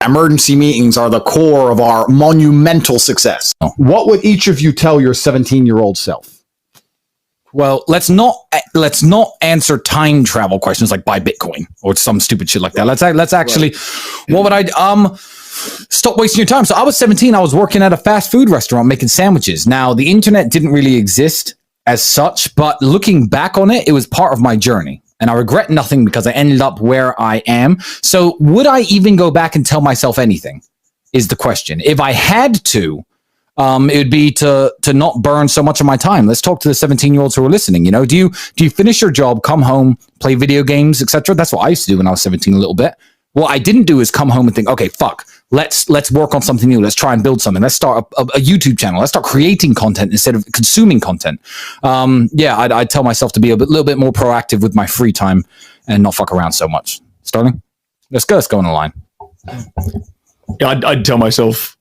Emergency meetings are the core of our monumental success. What would each of you tell your 17-year-old self? Well, let's not answer time travel questions like buy Bitcoin or some stupid shit like that. Let's actually, what would I stop wasting your time? So I was 17. I was working at a fast food restaurant making sandwiches. Now the internet didn't really exist as such, but looking back on it, it was part of my journey, and I regret nothing because I ended up where I am. So would I even go back and tell myself anything? Is the question. If I had to. It would be to not burn so much of my time. Let's talk to the 17-year-olds who are listening. You know, do you finish your job, come home, play video games, etc.? That's what I used to do when I was 17 a little bit. What I didn't do is come home and think, okay, fuck, let's work on something new. Let's try and build something. Let's start a YouTube channel. Let's start creating content instead of consuming content. I'd tell myself to be a little bit more proactive with my free time and not fuck around so much. Starling, let's go on the line. Yeah, I'd tell myself,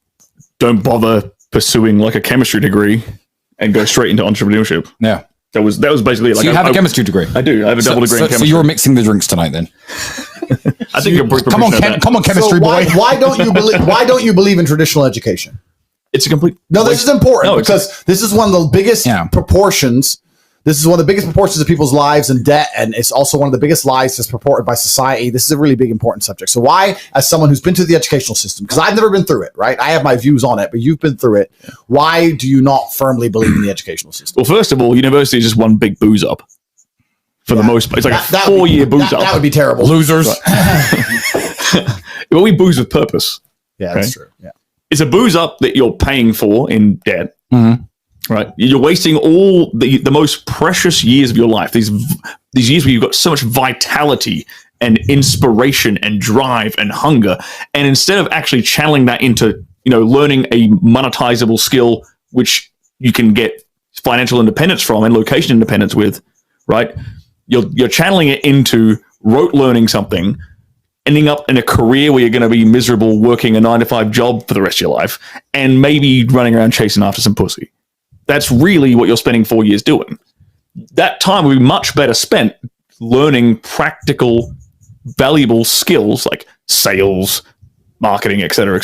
don't bother pursuing like a chemistry degree and go straight into entrepreneurship. Yeah. That was basically it. So you have a chemistry degree? I do. I have a double degree in chemistry. So you're mixing the drinks tonight then? I think you're come on, chemistry boy. Why don't you believe in traditional education? It's a complete. No, this is important because this is one of the biggest proportions. This is one of the biggest proportions of people's lives in debt, and it's also one of the biggest lies that's purported by society. This is a really big, important subject. So why, as someone who's been through the educational system, because I've never been through it, right? I have my views on it, but you've been through it. Why do you not firmly believe in the educational system? Well, first of all, university is just one big booze up. For the most part, it's like a 4-year booze up. That would be terrible. Losers. Well, we booze with purpose. Yeah, that's true. Yeah, it's a booze up that you're paying for in debt. Mm-hmm. Right, you're wasting all the most precious years of your life. These years where you've got so much vitality and inspiration and drive and hunger, and instead of actually channeling that into learning a monetizable skill which you can get financial independence from and location independence with, right? You're channeling it into rote learning something, ending up in a career where you're going to be miserable working a 9-to-5 job for the rest of your life, and maybe running around chasing after some pussy. That's really what you're spending 4 years doing. That time would be much better spent learning practical, valuable skills like sales, marketing, et cetera,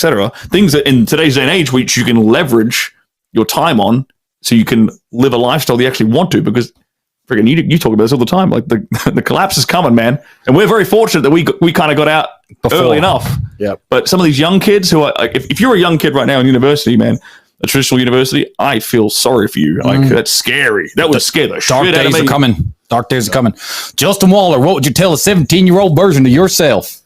things that in today's day and age, which you can leverage your time on so you can live a lifestyle you actually want to, because freaking you talk about this all the time. Like the collapse is coming, man. And we're very fortunate that we kind of got out early enough. Yeah. But some of these young kids who are, if you're a young kid right now in university, man, a traditional university, I feel sorry for you. Like, that's scary. That would scare the shit out of me. Dark days are coming. Dark days are coming. Justin Waller, what would you tell a 17-year-old version of yourself?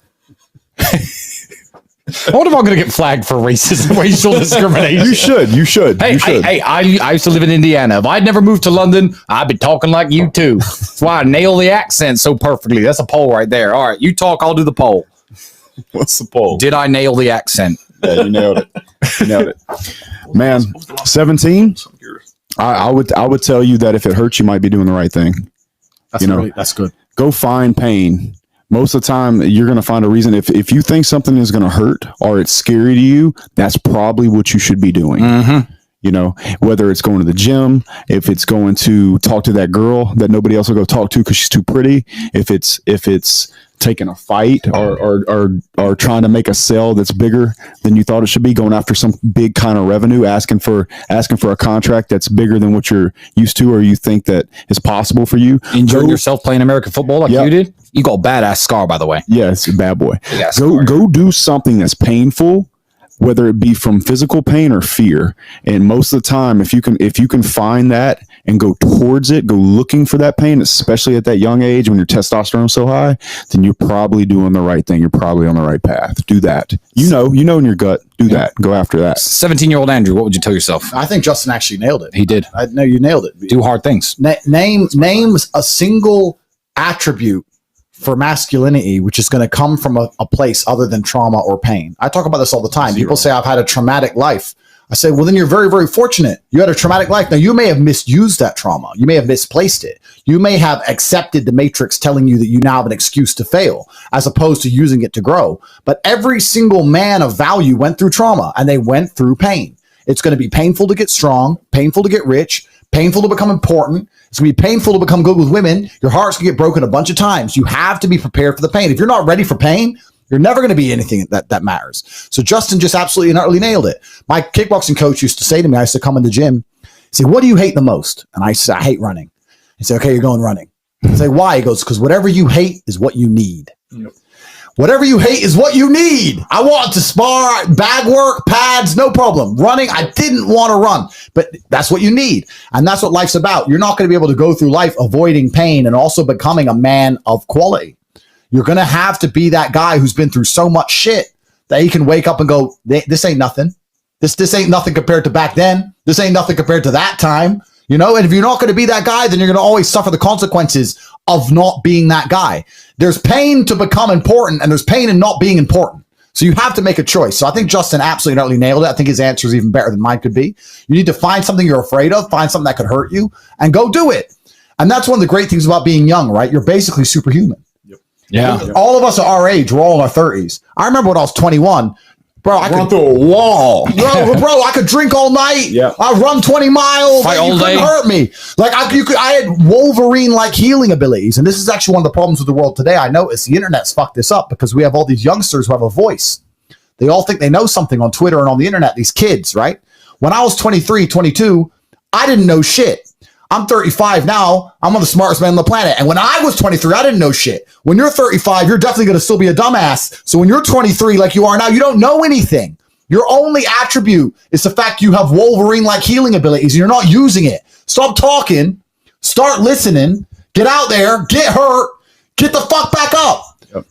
I wonder if I'm going to get flagged for racism, racial discrimination. You should. Hey, I used to live in Indiana. If I'd never moved to London, I'd be talking like you too. That's why I nail the accent so perfectly. That's a poll right there. All right, you talk, I'll do the poll. What's the poll? Did I nail the accent? Yeah, you nailed it. Man, 17. I would tell you that if it hurts, you might be doing the right thing. That's good. Go find pain. Most of the time, you're going to find a reason. If you think something is going to hurt or it's scary to you, that's probably what you should be doing. Mm-hmm. Whether it's going to the gym, if it's going to talk to that girl that nobody else will go talk to because she's too pretty, if it's taking a fight or trying to make a sale that's bigger than you thought it should be, going after some big kind of revenue, asking for a contract that's bigger than what you're used to or you think that is possible for you. Enjoying yourself playing American football like you did? You got a badass scar, by the way. Yeah, it's a bad boy. Go do something that's painful, whether it be from physical pain or fear. And most of the time, if you can find that and go towards it, go looking for that pain, especially at that young age when your testosterone's so high, then you're probably doing the right thing. You're probably on the right path. Do that. You know in your gut. Do that. Go after that. 17-year-old Andrew, what would you tell yourself? I think Justin actually nailed it. He did. No, you nailed it. Do hard things. Name a single attribute for masculinity, which is going to come from a place other than trauma or pain. I talk about this all the time. People say, I've had a traumatic life. I say, well, then you're very, very fortunate. You had a traumatic life. Now, you may have misused that trauma. You may have misplaced it. You may have accepted the matrix telling you that you now have an excuse to fail, as opposed to using it to grow. But every single man of value went through trauma, and they went through pain. It's going to be painful to get strong, painful to get rich, painful to become important. It's going to be painful to become good with women. Your heart's going to get broken a bunch of times. You have to be prepared for the pain. If you're not ready for pain, You're never going to be anything that matters. So Justin just absolutely and utterly nailed it. My kickboxing coach used to say to me, I used to come in the gym, say, what do you hate the most? And I said, I hate running. He said, okay, you're going running. I say, why? He goes, because whatever you hate is what you need. Yep. Whatever you hate is what you need. I want to spar, bag work, pads, no problem. Running, I didn't want to run, but that's what you need. And that's what life's about. You're not going to be able to go through life avoiding pain and also becoming a man of quality. You're going to have to be that guy who's been through so much shit that he can wake up and go, this ain't nothing. This ain't nothing compared to back then. This ain't nothing compared to that time. You know, and if you're not going to be that guy, then you're going to always suffer the consequences of not being that guy. There's pain to become important, and there's pain in not being important. So you have to make a choice. So I think Justin absolutely utterly nailed it. I think his answer is even better than mine could be. You need to find something you're afraid of, find something that could hurt you, and go do it. And that's one of the great things about being young, right? You're basically superhuman. Yep. Yeah. All of us are our age. We're all in our 30s. I remember when I was 21. Bro, I Run could through a wall. Bro, I could drink all night. Yeah. I run 20 miles. Fight all you couldn't day. hurt me. Like I had Wolverine-like healing abilities, and this is actually one of the problems with the world today. I noticed the internet's fucked this up because we have all these youngsters who have a voice. They all think they know something on Twitter and on the internet. These kids, right? When I was 23, 22, I didn't know shit. I'm 35 now. I'm one of the smartest men on the planet. And when I was 23, I didn't know shit. When you're 35, you're definitely going to still be a dumbass. So when you're 23, like you are now, you don't know anything. Your only attribute is the fact you have Wolverine-like healing abilities and you're not using it. Stop talking. Start listening. Get out there. Get hurt. Get the fuck back up. Yep.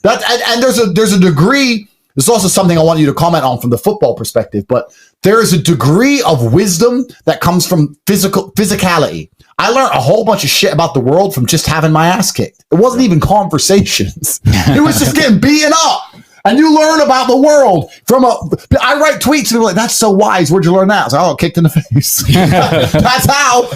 And there's a degree. This is also something I want you to comment on from the football perspective, but there is a degree of wisdom that comes from physicality. I learned a whole bunch of shit about the world from just having my ass kicked. It wasn't even conversations. It was just getting beaten up. And you learn about the world I write tweets and they're like, that's so wise. Where'd you learn that? I was like, kicked in the face. That's how.